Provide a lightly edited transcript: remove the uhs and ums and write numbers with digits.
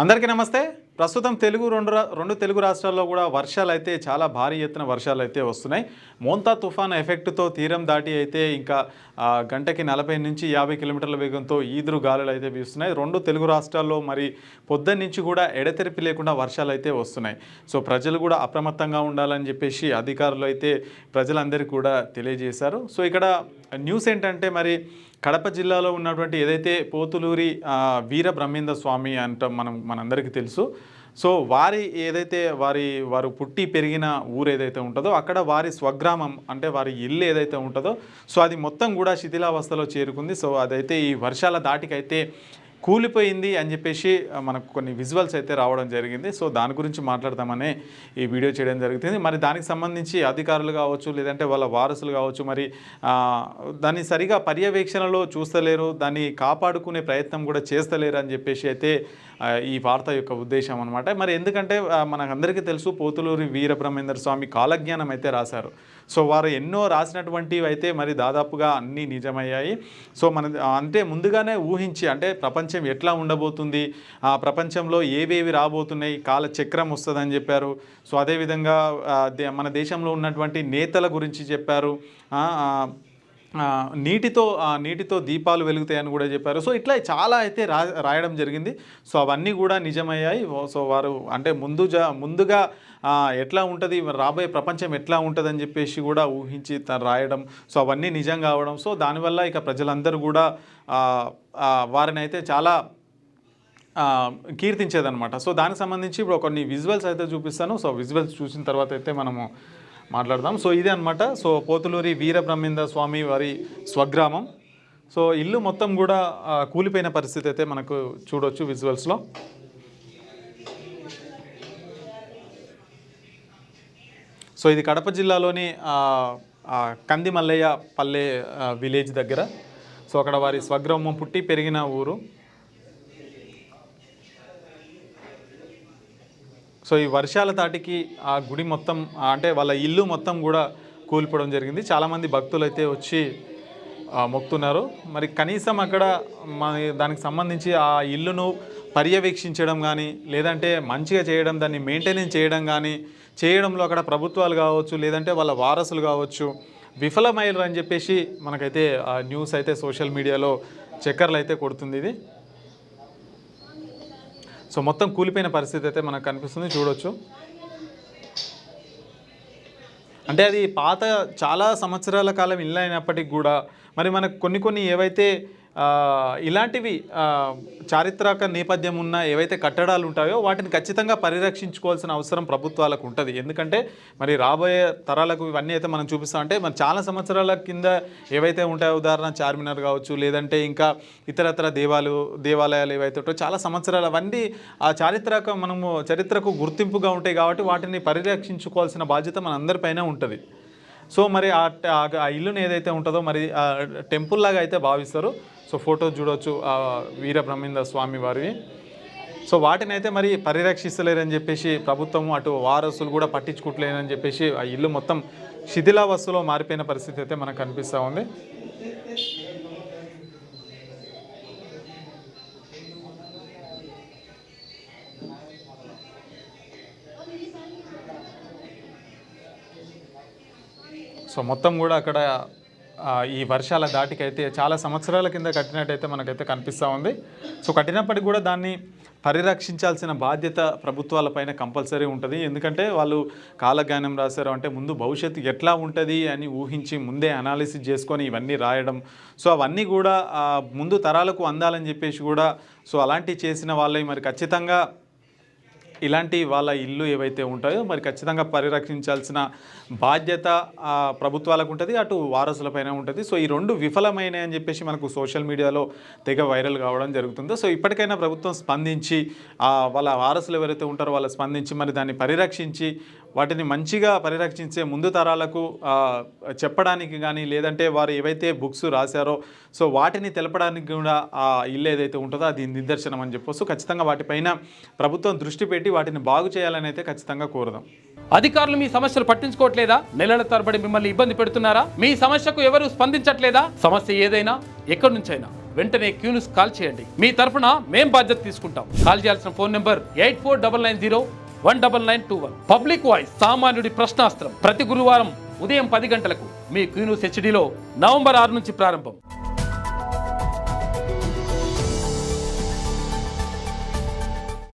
అందరికీ నమస్తే. ప్రస్తుతం రెండు తెలుగు రాష్ట్రాల్లో కూడా వర్షాలు అయితే చాలా భారీ ఎత్తున వర్షాలు అయితే వస్తున్నాయి. మోంతా తుఫాన్ ఎఫెక్ట్తో తీరం దాటి అయితే ఇంకా గంటకి 40 నుంచి 50 కిలోమీటర్ల వేగంతో ఈదురు గాలులు అయితే వీస్తున్నాయి. రెండు తెలుగు రాష్ట్రాల్లో మరి పొద్దున్న నుంచి కూడా ఎడతెరిపి లేకుండా వర్షాలు అయితే వస్తున్నాయి. సో ప్రజలు కూడా అప్రమత్తంగా ఉండాలని చెప్పేసి అధికారులు అయితే ప్రజలందరికీ కూడా తెలియజేశారు. సో ఇక్కడ న్యూస్ ఏంటంటే మరి కడప జిల్లాలో ఉన్నటువంటి ఏదైతే పోతులూరి వీర బ్రహ్మేంద్ర స్వామి అంటాం మనందరికీ తెలుసు. సో వారు పుట్టి పెరిగిన ఊరు ఏదైతే ఉంటుందో అక్కడ వారి స్వగ్రామం అంటే వారి ఇల్లు ఏదైతే ఉంటుందో సో అది మొత్తం కూడా శిథిలావస్థలో చేరుకుంది. సో అదైతే ఈ వర్షాల దాటికైతే కూలిపోయింది అని చెప్పేసి మనకు కొన్ని విజువల్స్ అయితే రావడం జరిగింది. సో దాని గురించి మాట్లాడదామనే ఈ వీడియో చేయడం జరుగుతుంది. మరి దానికి సంబంధించి అధికారులు కావచ్చు, లేదంటే వాళ్ళ వారసులు కావచ్చు, మరి దాన్ని సరిగా పర్యవేక్షణలో చూస్తలేరు, దాన్ని కాపాడుకునే ప్రయత్నం కూడా చేస్తలేరు అని చెప్పేసి అయితే ఈ వార్త యొక్క ఉద్దేశం అనమాట. మరి ఎందుకంటే మనకందరికీ తెలుసు పోతులూరి వీరబ్రహ్మేంద్ర స్వామి కాలజ్ఞానం అయితే రాశారు. సో వారు ఎన్నో రాసినటువంటివి అయితే మరి దాదాపుగా అన్నీ నిజమయ్యాయి. సో అంటే ముందుగానే ఊహించి అంటే ప్రపంచం ఎట్లా ఉండబోతుంది, ఆ ప్రపంచంలో ఏవేవి రాబోతున్నాయి, కాలచక్రం వస్తుందని చెప్పారు. సో అదేవిధంగా మన దేశంలో ఉన్నటువంటి నేతల గురించి చెప్పారు. నీటితో దీపాలు వెలుగుతాయని కూడా చెప్పారు. సో ఇట్లా చాలా అయితే రాయడం జరిగింది. సో అవన్నీ కూడా నిజమయ్యాయి. సో వారు అంటే ముందుగా ఎట్లా ఉంటుంది, రాబోయే ప్రపంచం ఎట్లా ఉంటుందని చెప్పేసి కూడా ఊహించి రాయడం. సో అవన్నీ నిజం కావడం. సో దానివల్ల ఇక ప్రజలందరూ కూడా వారిని అయితే చాలా కీర్తించేదనమాట. సో దానికి సంబంధించి ఇప్పుడు కొన్ని విజువల్స్ అయితే చూపిస్తాను. సో విజువల్స్ చూసిన తర్వాత అయితే మనము మాట్లాడదాం. సో ఇదే అనమాట. సో పోతులూరి వీరబ్రహ్మేంద్ర స్వామి వారి స్వగ్రామం. సో ఇల్లు మొత్తం కూడా కూలిపోయిన పరిస్థితి అయితే మనకు చూడవచ్చు విజువల్స్లో. సో ఇది కడప జిల్లాలోని కందిమల్లయ్య పల్లె విలేజ్ దగ్గర. సో అక్కడ వారి స్వగ్రామం, పుట్టి పెరిగిన ఊరు. సో ఈ వర్షాల తాటికి ఆ గుడి మొత్తం అంటే వాళ్ళ ఇల్లు మొత్తం కూడా కూలిపోవడం జరిగింది. చాలామంది భక్తులు అయితే వచ్చి మొక్కుతున్నారు. మరి కనీసం అక్కడ దానికి సంబంధించి ఆ ఇల్లును పర్యవేక్షించడం కానీ, లేదంటే మంచిగా చేయడం, దాన్ని మెయింటెనెన్స్ చేయడం కానీ చేయడంలో అక్కడ ప్రభుత్వాలు కావచ్చు, లేదంటే వాళ్ళ వారసులు కావచ్చు విఫలమయ్యారు అని చెప్పేసి మనకైతే న్యూస్ అయితే సోషల్ మీడియాలో చక్కర్లు అయితే కొడుతుంది ఇది. సో మొత్తం కూలిపోయిన పరిస్థితి అయితే మనకు కనిపిస్తుంది, చూడొచ్చు. అంటే అది పాత చాలా సంవత్సరాల కాలం ఇల్లు అయినప్పటికీ కూడా మరి మనకు కొన్ని ఏవైతే ఇలాంటివి చారిత్రక నేపథ్యం ఉన్న ఏవైతే కట్టడాలు ఉంటాయో వాటిని ఖచ్చితంగా పరిరక్షించుకోవాల్సిన అవసరం ప్రభుత్వాలకు ఉంటుంది. ఎందుకంటే మరి రాబోయే తరాలకు ఇవన్నీ అయితే మనం చూపిస్తామంటే మరి చాలా సంవత్సరాల కింద ఏవైతే ఉంటాయో, ఉదాహరణ చార్మినార్ కావచ్చు, లేదంటే ఇంకా ఇతరత్ర దేవాలయాలు ఏవైతే ఉంటాయో చాలా సంవత్సరాలు అవన్నీ ఆ చరిత్రకు గుర్తింపుగా ఉంటాయి. కాబట్టి వాటిని పరిరక్షించుకోవాల్సిన బాధ్యత మన అందరిపైన ఉంటుంది. సో మరి ఆ ఇల్లుని ఏదైతే ఉంటుందో మరి టెంపుల్ లాగా అయితే భావిస్తారు. సో ఫోటో చూడవచ్చు వీరబ్రహ్మేంద్ర స్వామి వారివి. సో వాటిని అయితే మరి పరిరక్షిస్తలేరని చెప్పేసి ప్రభుత్వం, అటు వారసులు కూడా పట్టించుకోవట్లేదని చెప్పేసి ఆ ఇల్లు మొత్తం శిథిలావస్థలో మారిపోయిన పరిస్థితి అయితే మనకు కనిపిస్తూ ఉంది. సో మొత్తం కూడా అక్కడ ఈ వర్షాల దాటికైతే చాలా సంవత్సరాల కింద కట్టినట్టయితే మనకైతే కనిపిస్తూ ఉంది. సో కట్టినప్పటికి కూడా దాన్ని పరిరక్షించాల్సిన బాధ్యత ప్రభుత్వాలపైన కంపల్సరీ ఉంటుంది. ఎందుకంటే వాళ్ళు కాలజ్ఞానం రాశారు అంటే ముందు భవిష్యత్తు ఎట్లా ఉంటుంది అని ఊహించి ముందే అనాలిసిస్ చేసుకొని ఇవన్నీ రాయడం. సో అవన్నీ కూడా ముందు తరాలకు అందాలని చెప్పేసి కూడా సో అలాంటివి చేసిన వాళ్ళవి మరి ఖచ్చితంగా ఇలాంటి వాళ్ళ ఇల్లు ఏవైతే ఉంటాయో మరి ఖచ్చితంగా పరిరక్షించాల్సిన బాధ్యత ప్రభుత్వాలకు ఉంటుంది, అటు వారసులపైన ఉంటుంది. సో ఈ రెండు విఫలమైనాయి అని చెప్పేసి మనకు సోషల్ మీడియాలో తెగ వైరల్ కావడం జరుగుతుందో సో ఇప్పటికైనా ప్రభుత్వం స్పందించి వాళ్ళ వారసులు ఎవరైతే ఉంటారో వాళ్ళు స్పందించి మరి దాన్ని పరిరక్షించి వాటిని మంచిగా పరిరక్షించే ముందు తరాలకు చెప్పడానికి కానీ, లేదంటే వారు ఏవైతే బుక్స్ రాశారో సో వాటిని తెలపడానికి కూడా ఆ ఇల్లు ఏదైతే ఉంటుందో అది నిదర్శనం అని చెప్పొచ్చు. ఖచ్చితంగా వాటిపైన ప్రభుత్వం దృష్టి పెట్టి వాటిని బాగు చేయాలని అయితే ఖచ్చితంగా కోరుదాం. అధికారులు మీ సమస్యలు పట్టించుకోవట్లేదా? నెలల తరబడి మిమ్మల్ని ఇబ్బంది పెడుతున్నారా? మీ సమస్యకు ఎవరు స్పందించట్లేదా? సమస్య ఏదైనా ఎక్కడి నుంచైనా వెంటనే క్యూన్యూస్ కాల్ చేయండి. మీ తరఫున మేం బాధ్యత తీసుకుంటాం. కాల్ చేయాల్సిన ఫోన్ నెంబర్ 8499019921. పబ్లిక్ వాయిస్, సామాన్యుడి ప్రశ్నాస్త్రం. ప్రతి గురువారం ఉదయం 10 గంటలకు మీ క్యూన్యూస్ హెచ్డీలో నవంబర్ 6 నుంచి ప్రారంభం.